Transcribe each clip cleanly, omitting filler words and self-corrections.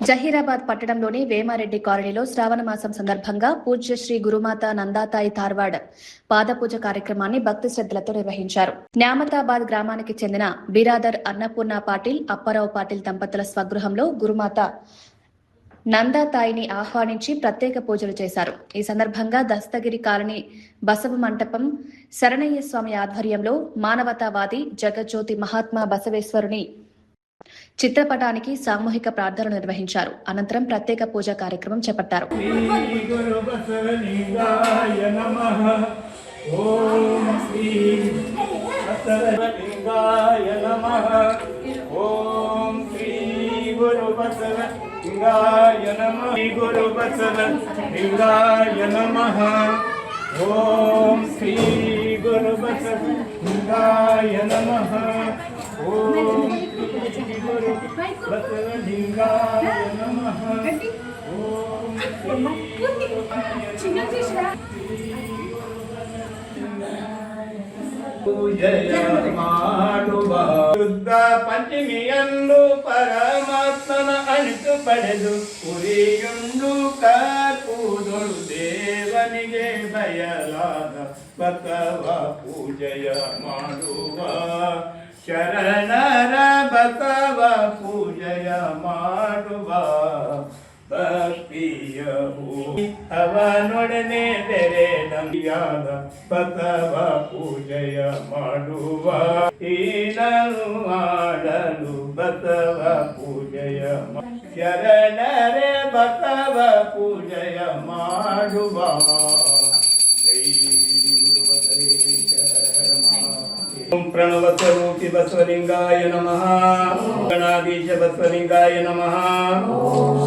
జహీరాబాద్ పట్టణంలోని వేమారెడ్డి కాలనీలో శ్రావణ మాసం సందర్భంగా పూజ్య శ్రీ గురుమాత నందాతాయి ధార్వాడ్ పాదపూజ కార్యక్రమాన్ని భక్తి శ్రద్ధలతో నిర్వహించారు. న్యామతాబాద్ గ్రామానికి చెందిన బిరాదర్ అన్నపూర్ణ పాటిల్, అప్పారావు పాటిల్ దంపతుల స్వగృహంలో గురుమాత నందాతాయిని ఆహ్వానించి ప్రత్యేక పూజలు చేశారు. ఈ సందర్భంగా దస్తగిరి కాలనీ బసవ మంటపం శరణయ్య స్వామి ఆధ్వర్యంలో మానవతావాది జగజ్యోతి మహాత్మా బసవేశ్వరుని చిత్రపటానికి సామూహిక ప్రార్థనలు నిర్వహించారు. అనంతరం ప్రత్యేక పూజా కార్యక్రమం చేపట్టారు. ఓం శ్రీ గురు బసవలింగాయ నమః. ఓం శ్రీ గురు బసవలింగాయ నమః. ఓం ಶುದ್ಧ ಪಂಚಮಿಯಂದು ಪರಮಾತ್ಮನ ಅಣಿತು ಪಡೆದು ಉರಿಯುಂಡು ಕೂದಲು ದೇವನಿಗೆ ಬಯಲಾದ ಬಸವ ಪೂಜೆಯ ಮಾಡುವ ಶರಣರ ಬಸವ ಪೂಜೆಯ ಮಾಡುವ ಭಕ್ತಿಯ ಅವನೊಡನೆ ಬೆರೆದಂಗಾದ ಬಸವ ಪೂಜೆಯ ಮಾಡುವ ಈನನು ಮಾಡಲು ಬಸವ ಪೂಜೆಯ ಶರಣರೇ ಬಸವ ಪೂಜೆಯ ಮಾಡುವ. ಓಂ ಪ್ರಣವ ಸ್ವರೂಪಿ ಬಸವಲಿಂಗಾಯ ನಮಃ. ಗಣಾಧೀಶ ಬಸವಲಿಂಗಾಯ ನಮಃ. ಓಂ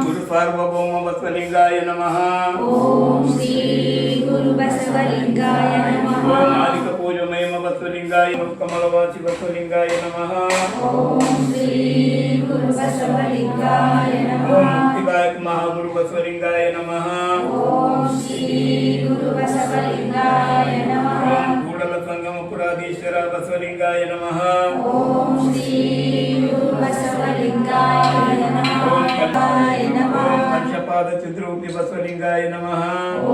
ಗುರು ಸಾರ್ವಭೌಮ ಬಸವಲಿಂಗಾಯ ನಮಃ. ಓಂ ಮಾಲಿಕ ಪೂಜಮಯಮ ಬಸವಲಿಂಗಾಯ ಕಮಲವಾಸಿ ಬಸವಲಿಂಗಾಯ ನಮಃ. ಓಂ ಮುಕ್ತಿದಾಯಕ ಮಹಾಗುರು ಬಸವಲಿಂಗಾಯ ನಮಃ. ಕೂಡಲ ಸಂಗಮ ಪುರಾಧೀಶ್ವರ ಬಸವಲಿಂಗಾಯ ನಮಃ. ಓಂ ಪಂಚಪಾದ ಚಿದ್ರೂಪಿ ಬಸವಲಿಂಗಾಯ ನಮಃ.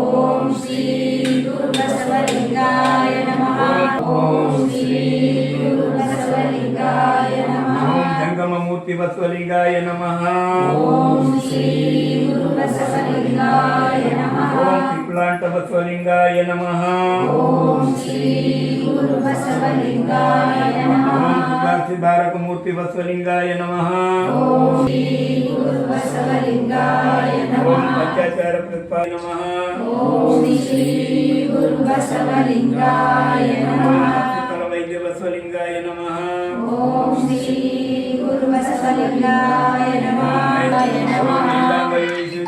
ಓಂ ಜಂಗಮ ಮೂರ್ತಿ ಬಸವಲಿಂಗಾಯ ನಮಃ. ಓಂ ತ್ರಿಪುಲಾಂಟ ಬಸವಲಿಂಗಾಯ ನಮಃ. ಓಂ ಸಿದ್ಧಾರಕ ಮೂರ್ತಿ ಬಸವಲಿಂಗಾಯ ನಮಃ. ಓಂ ಪಂಚಾಚಾರ ಪ್ರತಿಪಾದ ನಮಃ. ವೈದ್ಯ ಬಸವಲಿಂಗಾಯ ನಮಃ.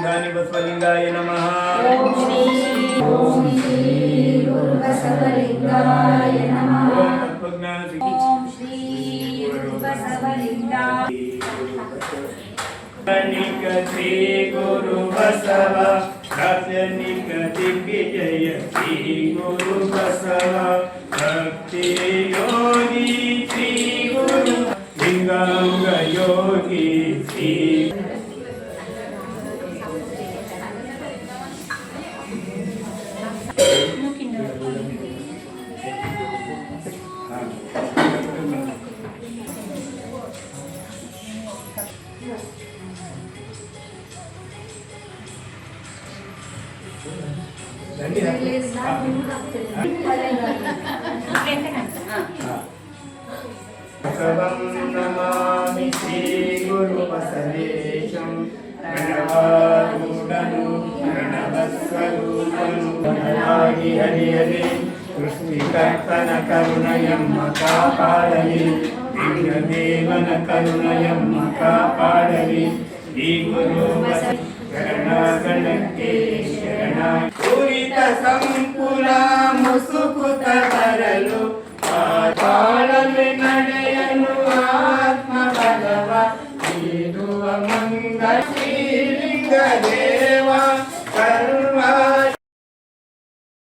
ದಾನಿ ಬಸವಲಿಂಗಾಯ ನಮಃ. ಶ್ರೀ ಗುರು ಬಸವ ರಾಜನಿಕ ದಿಗ್ವಿಜಯ ಶ್ರೀ ಗುರು ಬಸವ ಭಕ್ತಿ ಯೋಗಿ ಶ್ರೀ ಗುರು ಲಿಂಗಾಂಗ ಯೋಗಿ ಶ್ರೀ బసవం నమామి శ్రీ గురు బసవేశం ప్రణవారూఢను ప్రణవస్వరూపను హరి హరి హరి సృష్టికర్తన కరుణయమ్మ కాపాడని విఘ్నదేవన కరుణయమ్మ కాపాడని శ్రీ గురు శరణగణకే శరణ పూరిత సంపుల ముసు